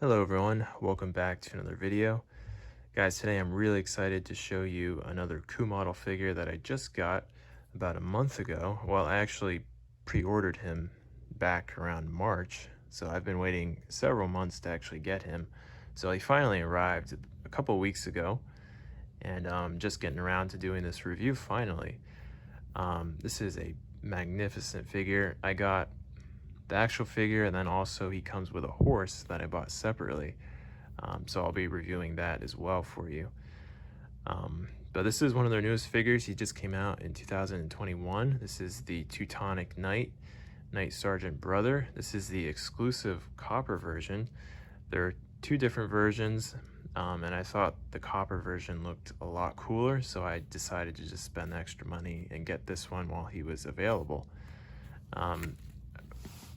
Hello everyone, welcome back to another video. Guys, today I'm really excited to show you another Coomodel figure that I just got about a month ago. Well, I actually pre-ordered him back around March, so I've been waiting several months to actually get him. So he finally arrived a couple weeks ago, and just getting around to doing this review finally. This is a magnificent figure. I got the actual figure, and then also he comes with a horse that I bought separately. So I'll be reviewing that as well for you. But this is one of their newest figures. He just came out in 2021. This is the Teutonic Knight Sergeant Brother. This is the exclusive copper version. There are two different versions, and I thought the copper version looked a lot cooler, so I decided to just spend the extra money and get this one while he was available.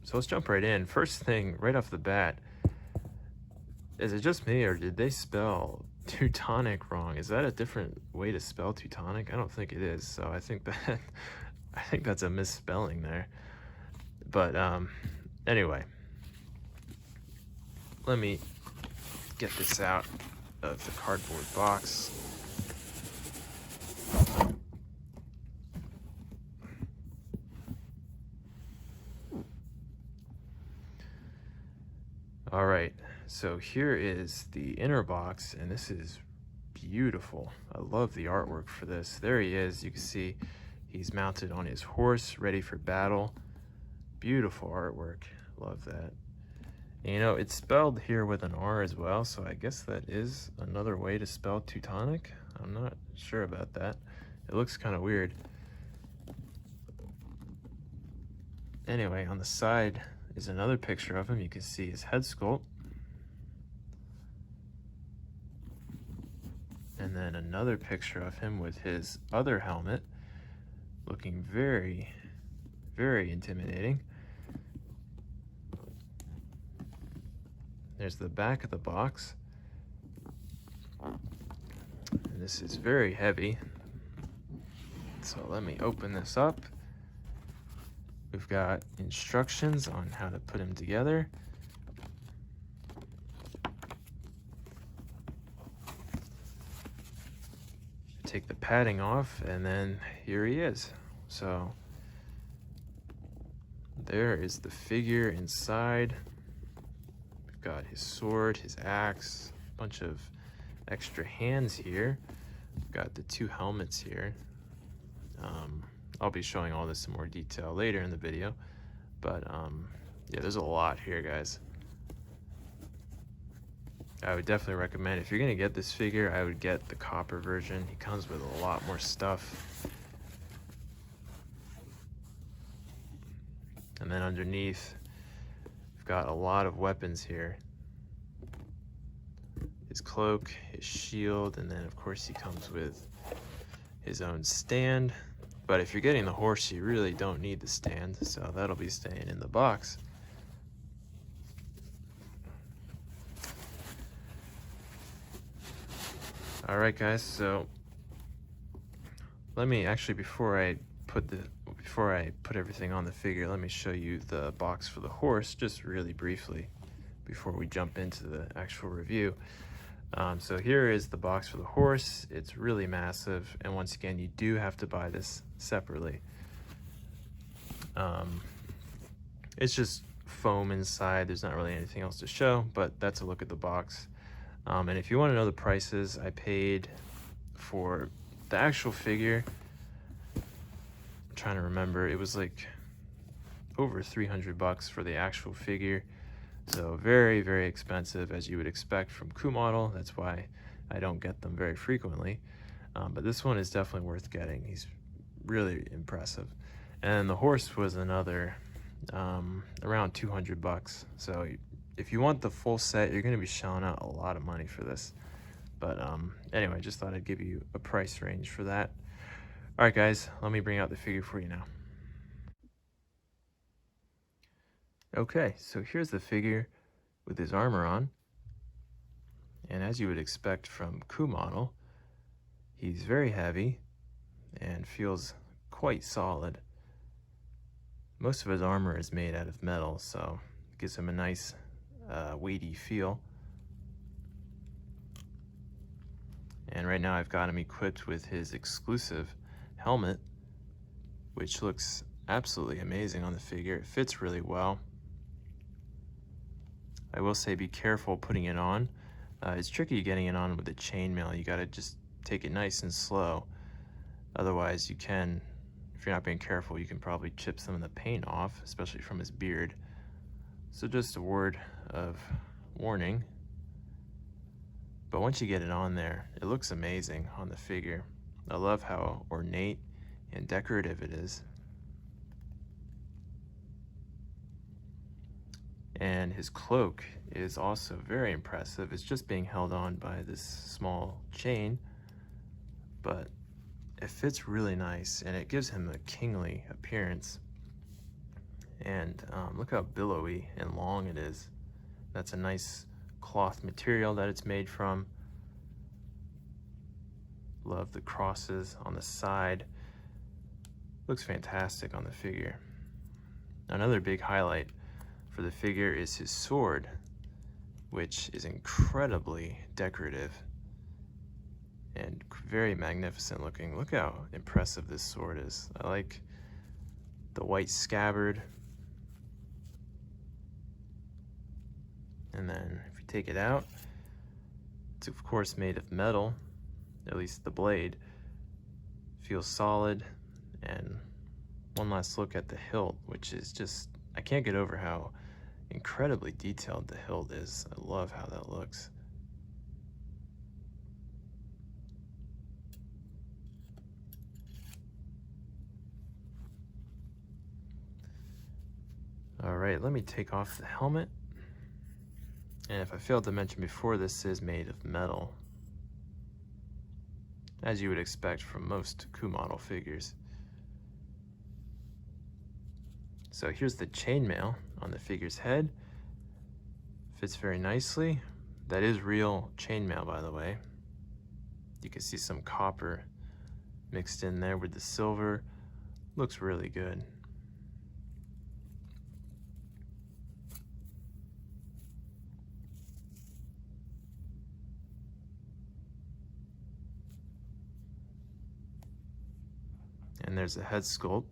So let's jump right in. First thing, right off the bat, is it just me or did they spell Teutonic wrong? Is that a different way to spell Teutonic? I don't think it is, so I think that's a misspelling there. But anyway, let me get this out of the cardboard box. All right, so here is the inner box, and this is beautiful. I love the artwork for this. There he is. You can see he's mounted on his horse, ready for battle. Beautiful artwork. Love that. And, you know, it's spelled here with an R as well, so I guess that is another way to spell Teutonic. I'm not sure about that. It looks kind of weird. Anyway, on the side is another picture of him. You can see his head sculpt. And then another picture of him with his other helmet, looking very, very intimidating. There's the back of the box. And this is very heavy. So let me open this up. We've got instructions on how to put him together. Take the padding off, and then here he is. So there is the figure inside. We've got his sword, his axe, a bunch of extra hands here. We've got the two helmets here. I'll be showing all this in more detail later in the video, but yeah, there's a lot here, guys. I would definitely recommend, if you're gonna get this figure, I would get the copper version. He comes with a lot more stuff. And then underneath, we've got a lot of weapons here. His cloak, his shield, and then of course he comes with his own stand. But if you're getting the horse, you really don't need the stand, so that'll be staying in the box. All right, guys, so let me actually, before I put everything on the figure, let me show you the box for the horse, just really briefly, before we jump into the actual review. So here is the box for the horse. It's really massive, and once again, you do have to buy this separately. It's just foam inside. There's not really anything else to show, but that's a look at the box. And if you want to know the prices, I paid for the actual figure, I'm trying to remember, it was like over 300 bucks for the actual figure. So very, very expensive, as you would expect from Coomodel. That's why I don't get them very frequently. But this one is definitely worth getting. He's really impressive. And the horse was another around 200 bucks. So if you want the full set, you're going to be shelling out a lot of money for this. But anyway, just thought I'd give you a price range for that. All right, guys, let me bring out the figure for you now. Okay, so here's the figure with his armor on. And as you would expect from Coomodel, he's very heavy and feels quite solid. Most of his armor is made out of metal, so it gives him a nice weighty feel. And right now I've got him equipped with his exclusive helmet, which looks absolutely amazing on the figure. It fits really well. I will say be careful putting it on. It's tricky getting it on with the chainmail. You gotta just take it nice and slow. Otherwise you can, if you're not being careful, you can probably chip some of the paint off, especially from his beard. So just a word of warning. But once you get it on there, it looks amazing on the figure. I love how ornate and decorative it is. And his cloak is also very impressive. It's just being held on by this small chain, but it fits really nice and it gives him a kingly appearance. And look how billowy and long it is. That's a nice cloth material that it's made from. Love the crosses on the side. Looks fantastic on the figure. Another big highlight for the figure is his sword, which is incredibly decorative and very magnificent looking. Look how impressive this sword is. I like the white scabbard. And then if you take it out, it's of course made of metal, at least the blade. Feels solid. And one last look at the hilt, which is just, I can't get over how incredibly detailed the hilt is. I love how that looks. All right, let me take off the helmet. And if I failed to mention before, this is made of metal, as you would expect from most Coomodel figures. So here's the chainmail on the figure's head. Fits very nicely. That is real chainmail, by the way. You can see some copper mixed in there with the silver. Looks really good. And there's a head sculpt.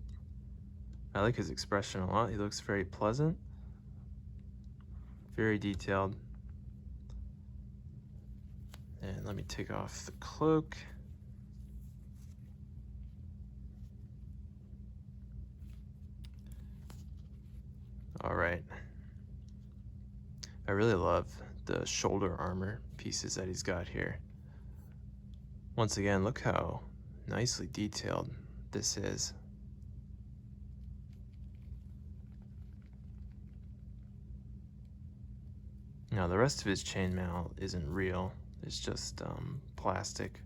I like his expression a lot. He looks very pleasant, very detailed. And let me take off the cloak. All right. I really love the shoulder armor pieces that he's got here. Once again, look how nicely detailed this is. Now the rest of his chainmail isn't real. It's just plastic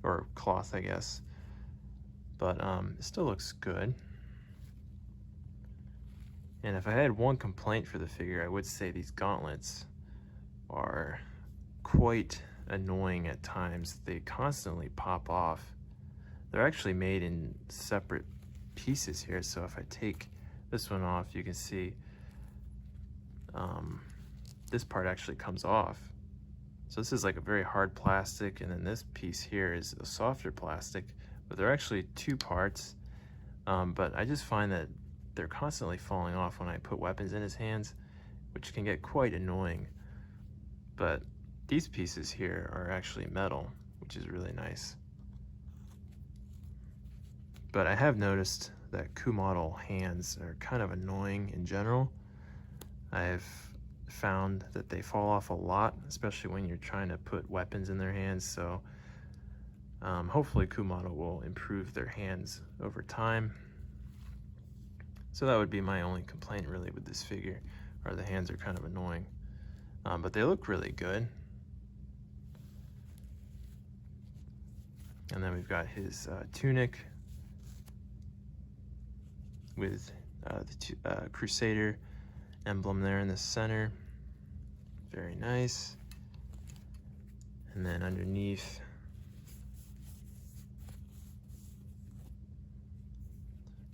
or cloth, I guess. But it still looks good. And if I had one complaint for the figure, I would say these gauntlets are quite annoying at times. They constantly pop off. They're actually made in separate pieces here, so if I take this one off, you can see this part actually comes off. So this is like a very hard plastic, and then this piece here is a softer plastic, but they're actually two parts. But I just find that they're constantly falling off when I put weapons in his hands, which can get quite annoying. But these pieces here are actually metal, which is really nice. But I have noticed that Coomodel hands are kind of annoying in general. I've found that they fall off a lot, especially when you're trying to put weapons in their hands. So hopefully Coomodel will improve their hands over time. So that would be my only complaint really with this figure, or the hands are kind of annoying. But they look really good. And then we've got his tunic with the Crusader emblem there in the center. Very nice. And then underneath,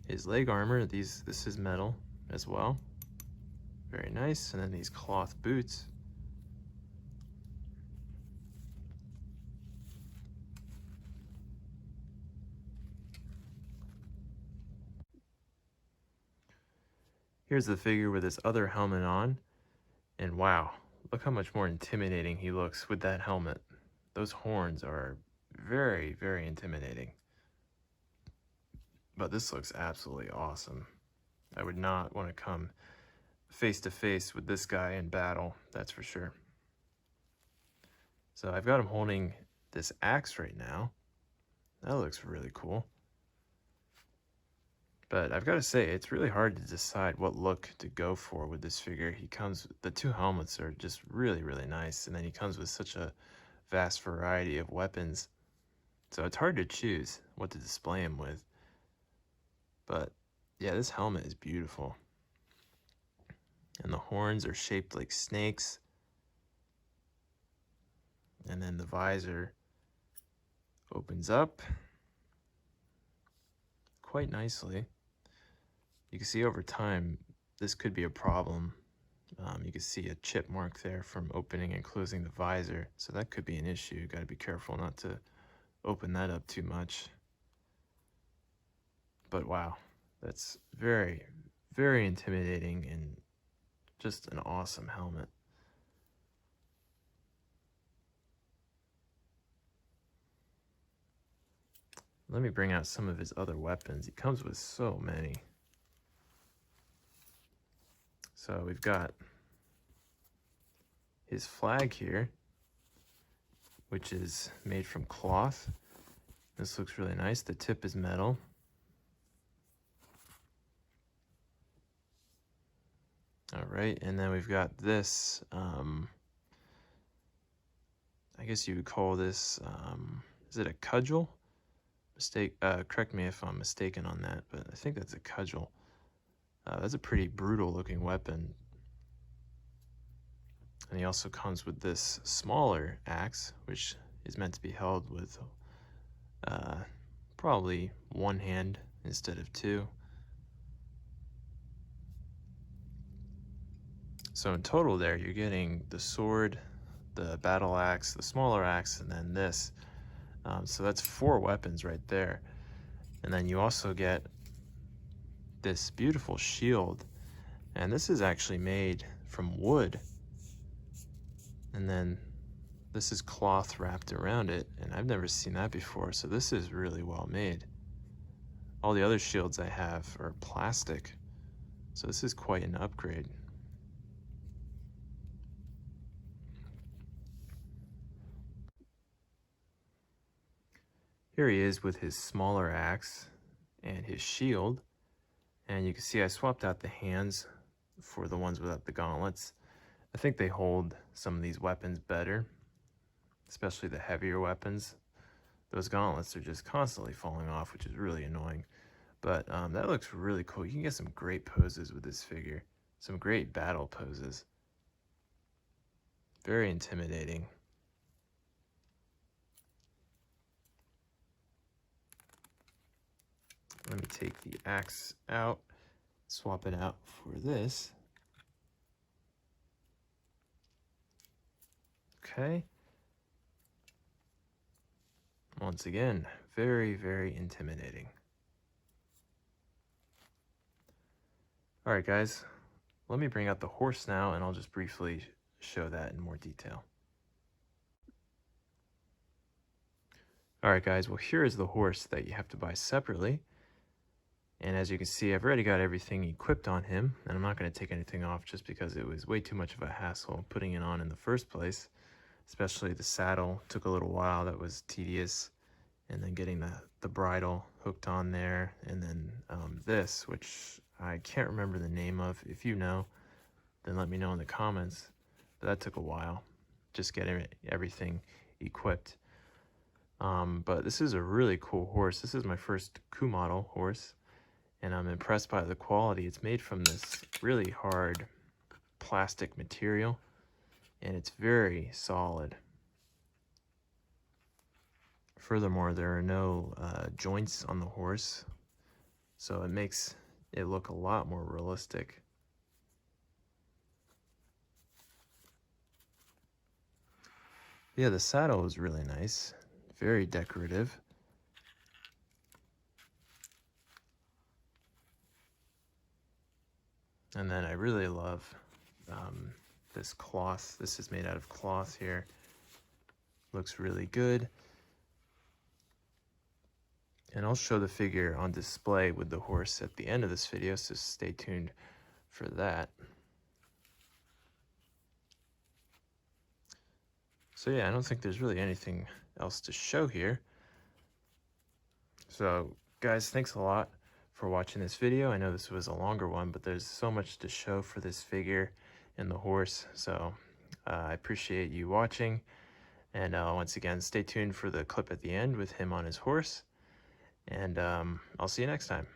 his leg armor, this is metal as well. Very nice. And then these cloth boots. Here's the figure with his other helmet on, and wow, look how much more intimidating he looks with that helmet. Those horns are very, very intimidating. But this looks absolutely awesome. I would not want to come face to face with this guy in battle, that's for sure. So I've got him holding this axe right now. That looks really cool. But I've got to say, it's really hard to decide what look to go for with this figure. The two helmets are just really, really nice. And then he comes with such a vast variety of weapons. So it's hard to choose what to display him with. But yeah, this helmet is beautiful. And the horns are shaped like snakes. And then the visor opens up quite nicely. You can see over time, this could be a problem. You can see a chip mark there from opening and closing the visor. So that could be an issue. You got to be careful not to open that up too much. But wow, that's very, very intimidating and just an awesome helmet. Let me bring out some of his other weapons. He comes with so many. So we've got his flag here, which is made from cloth. This looks really nice. The tip is metal. All right, and then we've got this, I guess you would call this, is it a cudgel? Correct me if I'm mistaken on that, but I think that's a cudgel. That's a pretty brutal looking weapon. And he also comes with this smaller axe, which is meant to be held with probably one hand instead of two. So in total there, you're getting the sword, the battle axe, the smaller axe, and then this. So that's 4 weapons right there. And then you also get this beautiful shield. And this is actually made from wood. And then this is cloth wrapped around it. And I've never seen that before. So this is really well made. All the other shields I have are plastic. So this is quite an upgrade. Here he is with his smaller axe and his shield. And you can see I swapped out the hands for the ones without the gauntlets. I think they hold some of these weapons better, especially the heavier weapons. Those gauntlets are just constantly falling off, which is really annoying. But that looks really cool. You can get some great poses with this figure. Some great battle poses. Very intimidating. Let me take the axe out, swap it out for this. Okay. Once again, very, very intimidating. All right, guys, let me bring out the horse now, and I'll just briefly show that in more detail. All right, guys, well, here is the horse that you have to buy separately. And as you can see, I've already got everything equipped on him, and I'm not going to take anything off just because it was way too much of a hassle putting it on in the first place. Especially the saddle took a little while. That was tedious. And then getting the bridle hooked on there. And then this, which I can't remember the name of. If you know, then let me know in the comments. But that took a while, just getting everything equipped. But this is a really cool horse. This is my first Coomodel horse. And I'm impressed by the quality. It's made from this really hard plastic material, and it's very solid. Furthermore, there are no joints on the horse, so it makes it look a lot more realistic. Yeah, the saddle is really nice, very decorative. And then I really love this cloth. This is made out of cloth here. Looks really good. And I'll show the figure on display with the horse at the end of this video, so stay tuned for that. So yeah, I don't think there's really anything else to show here. So guys, thanks a lot for watching this video. I know this was a longer one, but there's so much to show for this figure and the horse. So I appreciate you watching. And once again, stay tuned for the clip at the end with him on his horse. And I'll see you next time.